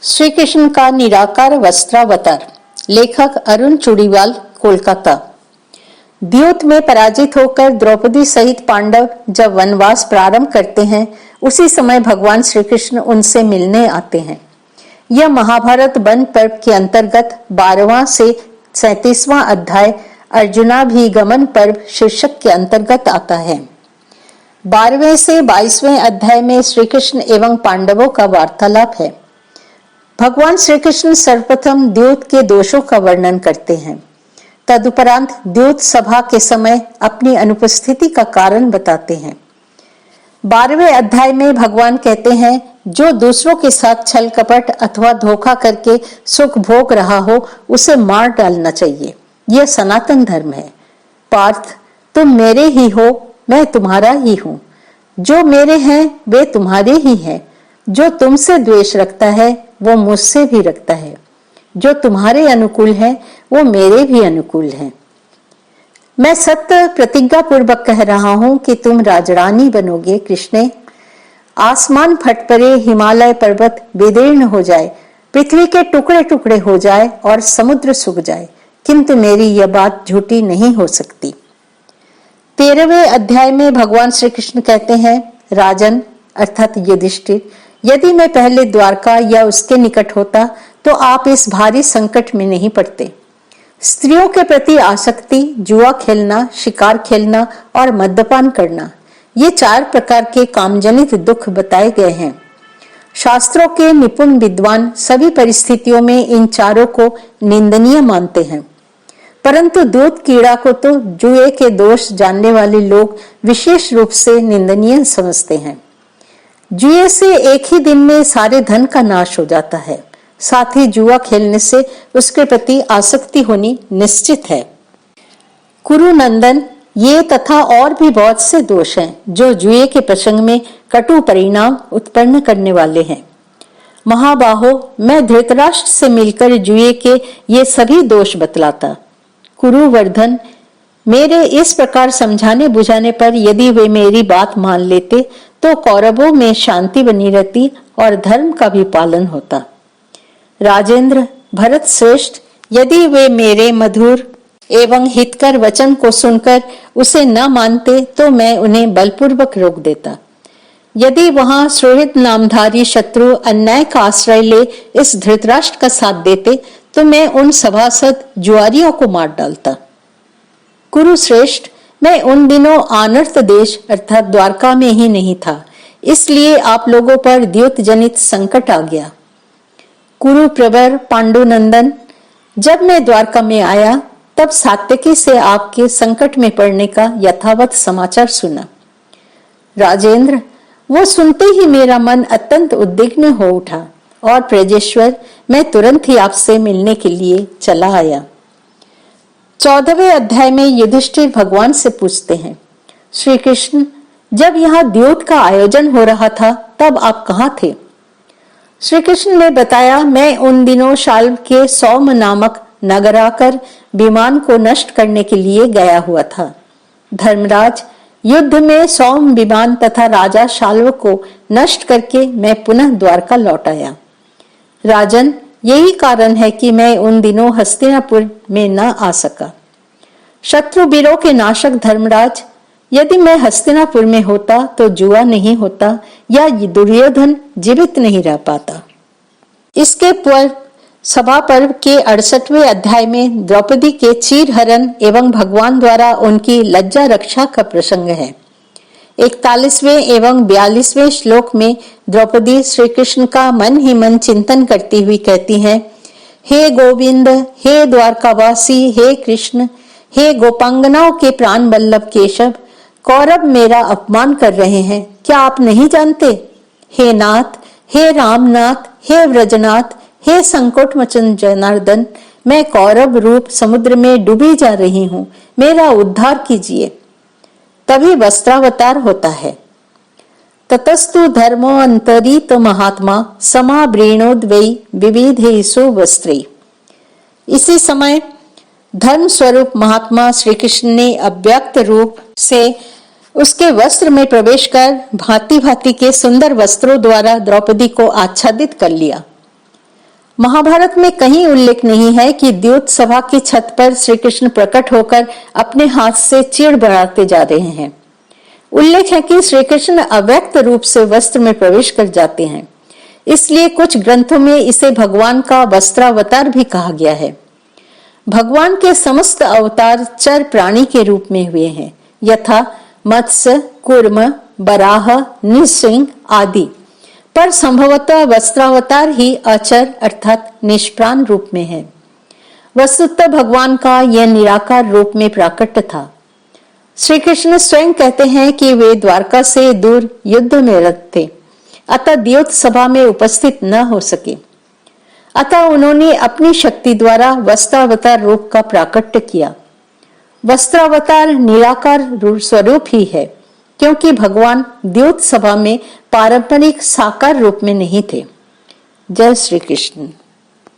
श्री कृष्ण का निराकार वस्त्रावतार। लेखक अरुण चूड़ीवाल, कोलकाता। द्यूत में पराजित होकर द्रौपदी सहित पांडव जब वनवास प्रारंभ करते हैं, उसी समय भगवान श्री कृष्ण उनसे मिलने आते हैं। यह महाभारत वन पर्व के अंतर्गत 12वां से 37वां अध्याय अर्जुनाभिगमन पर्व शीर्षक के अंतर्गत आता है। 12वें से 22वें अध्याय में श्री कृष्ण एवं पांडवों का वार्तालाप है। भगवान श्री कृष्ण सर्वप्रथम द्यूत के दोषों का वर्णन करते हैं। तदुपरांत द्यूत सभा के समय अपनी अनुपस्थिति का कारण बताते हैं। 12वें अध्याय में भगवान कहते हैं, जो दूसरों के साथ छल कपट अथवा धोखा करके सुख भोग रहा हो, उसे मार डालना चाहिए। यह सनातन धर्म है। पार्थ, तुम मेरे ही हो, मैं तुम्हारा ही हूँ। जो मेरे हैं वे तुम्हारे ही हैं। जो तुमसे द्वेष रखता है वो मुझसे भी रखता है। जो तुम्हारे अनुकूल है वो मेरे भी अनुकूल है। मैं सत्य प्रतिज्ञा पूर्वक कह रहा हूं कि तुम राजरानी बनोगे। कृष्णे, आसमान फट पड़े, हिमालय पर्वत विदीर्ण हो जाए, पृथ्वी के टुकड़े टुकड़े हो जाए और समुद्र सूख जाए, किंतु मेरी यह बात झूठी नहीं हो सकती। 13वें अध्याय में भगवान श्री कृष्ण कहते हैं, राजन अर्थात युधिष्ठिर, यदि मैं पहले द्वारका या उसके निकट होता तो आप इस भारी संकट में नहीं पड़ते। स्त्रियों के प्रति आसक्ति, जुआ खेलना, शिकार खेलना और मद्यपान करना, ये 4 प्रकार के कामजनित दुख बताए गए हैं। शास्त्रों के निपुण विद्वान सभी परिस्थितियों में इन चारों को निंदनीय मानते हैं, परंतु दूत कीड़ा को तो जुए के दोष जानने वाले लोग विशेष रूप से निंदनीय समझते हैं। जुए से एक ही दिन में सारे धन का नाश हो जाता है। साथ ही जुआ खेलने से उसके प्रति आसक्ति होनी निश्चित है। कुरुनंदन, ये तथा और भी बहुत से दोष हैं जो जुए के प्रसंग में कटु परिणाम उत्पन्न करने वाले हैं। महाबाहो, मैं धृतराष्ट्र से मिलकर जुए के ये सभी दोष बतलाता। कुरुवर्धन, मेरे इस प्रकार समझाने बुझाने पर यदि वे मेरी बात मान लेते तो कौरवों में शांति बनी रहती और धर्म का भी पालन होता। राजेंद्र, भरत श्रेष्ठ, यदि वे मेरे मधुर एवं हितकर वचन को सुनकर उसे न मानते तो मैं उन्हें बलपूर्वक रोक देता। यदि वहां सुहृद नामधारी शत्रु अन्याय का आश्रय ले इस धृतराष्ट्र का साथ देते तो मैं उन सभासद जुआरियों को मार डालता। कुरुश्रेष्ठ, मैं उन दिनों आनर्त देश अर्थात द्वारका में ही नहीं था, इसलिए आप लोगों पर द्यूत जनित संकट आ गया। कुरुप्रवर पांडुनंदन, जब मैं द्वारका में आया तब सात्यकी से आपके संकट में पड़ने का यथावत समाचार सुना। राजेंद्र, वो सुनते ही मेरा मन अत्यंत उद्विग्न हो उठा और प्रजेश्वर, मैं तुरंत ही आपसे मिलने के लिए चला आया। 14वें अध्याय में युधिष्ठिर भगवान से पूछते हैं, श्री कृष्ण, जब यहाँ द्यूत का आयोजन हो रहा था तब आप कहाँ थे? श्री कृष्ण ने बताया, मैं उन दिनों शाल्व के सौम नामक नगर आकर विमान को नष्ट करने के लिए गया हुआ था। धर्मराज, युद्ध में सौम विमान तथा राजा शाल्व को नष्ट करके मैं पुनः द्वारका लौट आया। राजन, यही कारण है कि मैं उन दिनों हस्तिनापुर में न आ सका। शत्रुवीरों के नाशक धर्मराज, यदि मैं हस्तिनापुर में होता तो जुआ नहीं होता या दुर्योधन जीवित नहीं रह पाता। इसके पूर्व सभा पर्व के 68वें अध्याय में द्रौपदी के चीरहरण एवं भगवान द्वारा उनकी लज्जा रक्षा का प्रसंग है। 41वें एवं 42वें श्लोक में द्रौपदी श्री कृष्ण का मन ही मन चिंतन करती हुई कहती हैं, हे गोविंद, हे द्वारकावासी, हे कृष्ण, हे गोपांगनाओं के प्राण वल्लभ केशव, कौरव मेरा अपमान कर रहे हैं, क्या आप नहीं जानते? हे नाथ, हे रामनाथ, हे व्रजनाथ, हे संकट मोचन जनार्दन, मैं कौरव रूप समुद्र में डूबी जा रही हूँ, मेरा उद्धार कीजिए। तभी वस्त्रावतार होता है। ततस्तु धर्मो अंतरित महात्मा समावृणोद्वै विविधेषु वस्त्रै। इसी समय धर्म स्वरूप महात्मा श्री कृष्ण ने अव्यक्त रूप से उसके वस्त्र में प्रवेश कर भांति भांति के सुंदर वस्त्रों द्वारा द्रौपदी को आच्छादित कर लिया। महाभारत में कहीं उल्लेख नहीं है कि द्योत सभा की छत पर श्री कृष्ण प्रकट होकर अपने हाथ से चीड़ बढ़ाते जा रहे हैं। उल्लेख है कि श्री कृष्ण अव्यक्त रूप से वस्त्र में प्रवेश कर जाते हैं, इसलिए कुछ ग्रंथों में इसे भगवान का वस्त्रावतार भी कहा गया है। भगवान के समस्त अवतार चर प्राणी के रूप में हुए हैं, यथा मत्स्य, कूर्म, बराह, नृसिंह आदि, पर संभवतः वस्त्रावतार ही अचर अर्थात निष्प्राण रूप में है। वस्तुतः भगवान का यह निराकार रूप में प्राकट्य था। श्री कृष्ण स्वयं कहते हैं कि वे द्वारका से दूर युद्ध में रत थे, अतः द्योत सभा में उपस्थित न हो सके। अतः उन्होंने अपनी शक्ति द्वारा वस्त्रावतार रूप का प्राकट्य किया। वस्त्रावतार निराकार स्वरूप ही है, क्योंकि भगवान द्योत सभा में पारंपरिक साकार रूप में नहीं थे। जय श्री कृष्ण।